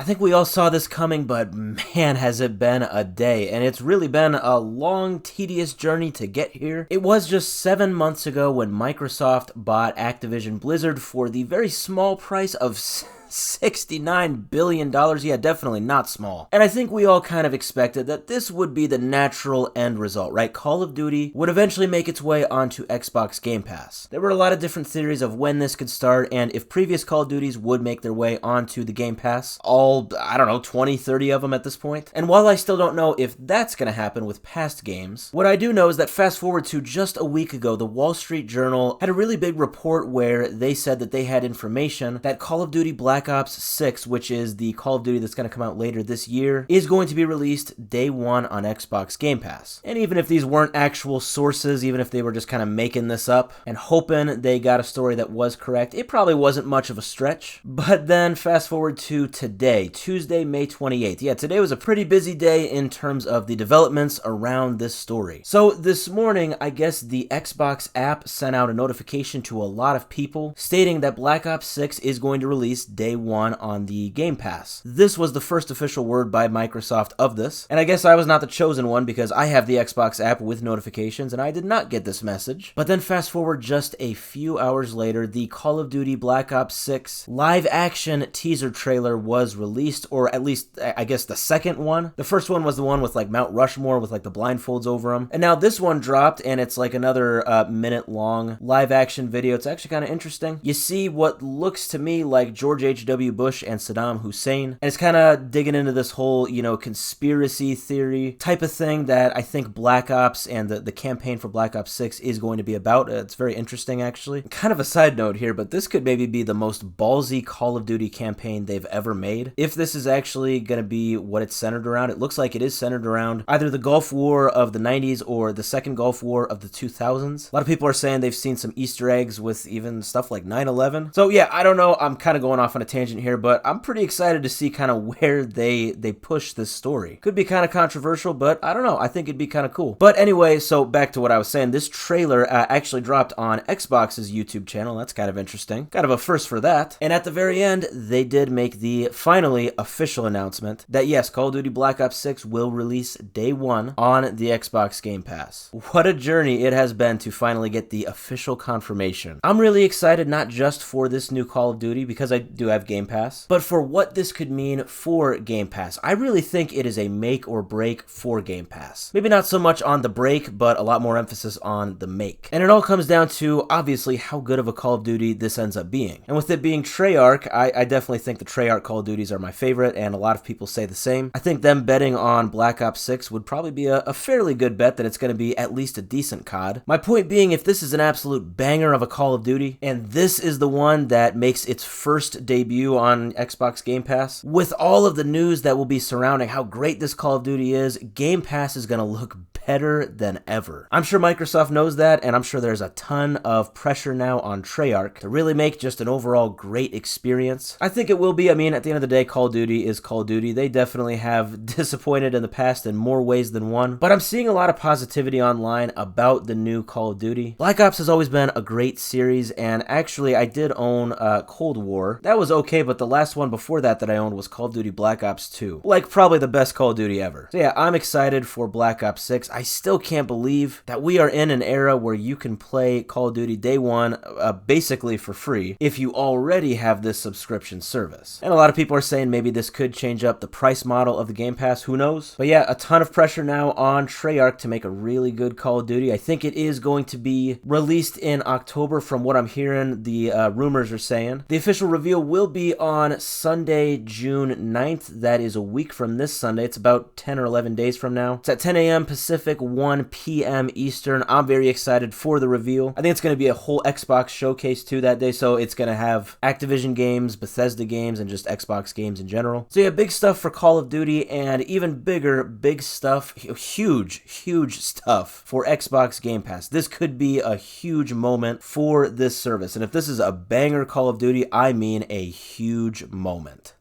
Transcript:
think we all saw this coming, but man, has it been a day, and it's really been a long, tedious journey to get here. It was just 7 months ago when Microsoft bought Activision Blizzard for the very small price of $69 billion. Yeah, definitely not small. And I think we all kind of expected that this would be the natural end result, right? Call of Duty would eventually make its way onto Xbox Game Pass. There were a lot of different theories of when this could start and if previous Call of Duties would make their way onto the Game Pass. All, I don't know, 20, 30 of them at this point. And while I still don't know if that's going to happen with past games, what I do know is that fast forward to just a week ago, the Wall Street Journal had a really big report where they said that they had information that Call of Duty Black Ops 6, which is the Call of Duty that's going to come out later this year, is going to be released day one on Xbox Game Pass. And even if these weren't actual sources, even if they were just kind of making this up and hoping they got a story that was correct, it probably wasn't much of a stretch. But then fast forward to today, Tuesday, May 28th. Yeah, today was a pretty busy day in terms of the developments around this story. So this morning, I guess the Xbox app sent out a notification to a lot of people stating that Black Ops 6 is going to release day one on the Game Pass. This was the first official word by Microsoft of this, and I guess I was not the chosen one because I have the Xbox app with notifications and I did not get this message. But then fast forward just a few hours later, the Call of Duty Black Ops 6 live action teaser trailer was released, or at least I guess the second one. The first one was the one with like Mount Rushmore with like the blindfolds over them, and now this one dropped and it's like another minute long live action video. It's actually kind of interesting. You see what looks to me like George H.W. Bush and Saddam Hussein. And it's kind of digging into this whole, conspiracy theory type of thing that I think Black Ops and the campaign for Black Ops 6 is going to be about. It's very interesting, actually. Kind of a side note here, but this could maybe be the most ballsy Call of Duty campaign they've ever made. If this is actually going to be what it's centered around, it looks like it is centered around either the Gulf War of the 90s or the second Gulf War of the 2000s. A lot of people are saying they've seen some Easter eggs with even stuff like 9/11. So yeah, I don't know. I'm kind of going off on a tangent here, but I'm pretty excited to see kind of where they push this story. Could be kind of controversial, but I don't know. I think it'd be kind of cool. But anyway, so back to what I was saying. This trailer actually dropped on Xbox's YouTube channel. That's kind of interesting. Kind of a first for that. And at the very end, they did make the finally official announcement that yes, Call of Duty Black Ops 6 will release day one on the Xbox Game Pass. What a journey it has been to finally get the official confirmation. I'm really excited not just for this new Call of Duty because I do have Game Pass, but for what this could mean for Game Pass. I really think it is a make or break for Game Pass. Maybe not so much on the break, but a lot more emphasis on the make. And it all comes down to, obviously, how good of a Call of Duty this ends up being. And with it being Treyarch, I definitely think the Treyarch Call of Duties are my favorite, and a lot of people say the same. I think them betting on Black Ops 6 would probably be a fairly good bet that it's going to be at least a decent COD. My point being, if this is an absolute banger of a Call of Duty, and this is the one that makes its first debut on Xbox Game Pass, with all of the news that will be surrounding how great this Call of Duty is, Game Pass is going to look better than ever. I'm sure Microsoft knows that, and I'm sure there's a ton of pressure now on Treyarch to really make just an overall great experience. I think it will be. I mean, at the end of the day, Call of Duty is Call of Duty. They definitely have disappointed in the past in more ways than one, but I'm seeing a lot of positivity online about the new Call of Duty. Black Ops has always been a great series, and actually I did own Cold War. That was okay, but the last one before that I owned was Call of Duty Black Ops 2. Like, probably the best Call of Duty ever. So yeah, I'm excited for Black Ops 6. I still can't believe that we are in an era where you can play Call of Duty day one basically for free if you already have this subscription service. And a lot of people are saying maybe this could change up the price model of the Game Pass. Who knows? But yeah, a ton of pressure now on Treyarch to make a really good Call of Duty. I think it is going to be released in October from what I'm hearing the rumors are saying. The official reveal will be on Sunday, June 9th. That is a week from this Sunday. It's about 10 or 11 days from now. It's at 10 a.m. Pacific, 1 p.m. Eastern. I'm very excited for the reveal. I think it's going to be a whole Xbox showcase too that day, so it's going to have Activision games, Bethesda games, and just Xbox games in general. So yeah, big stuff for Call of Duty, and even bigger, big stuff, huge stuff for Xbox Game Pass. This could be a huge moment for this service, and if this is a banger Call of Duty, I mean a huge moment.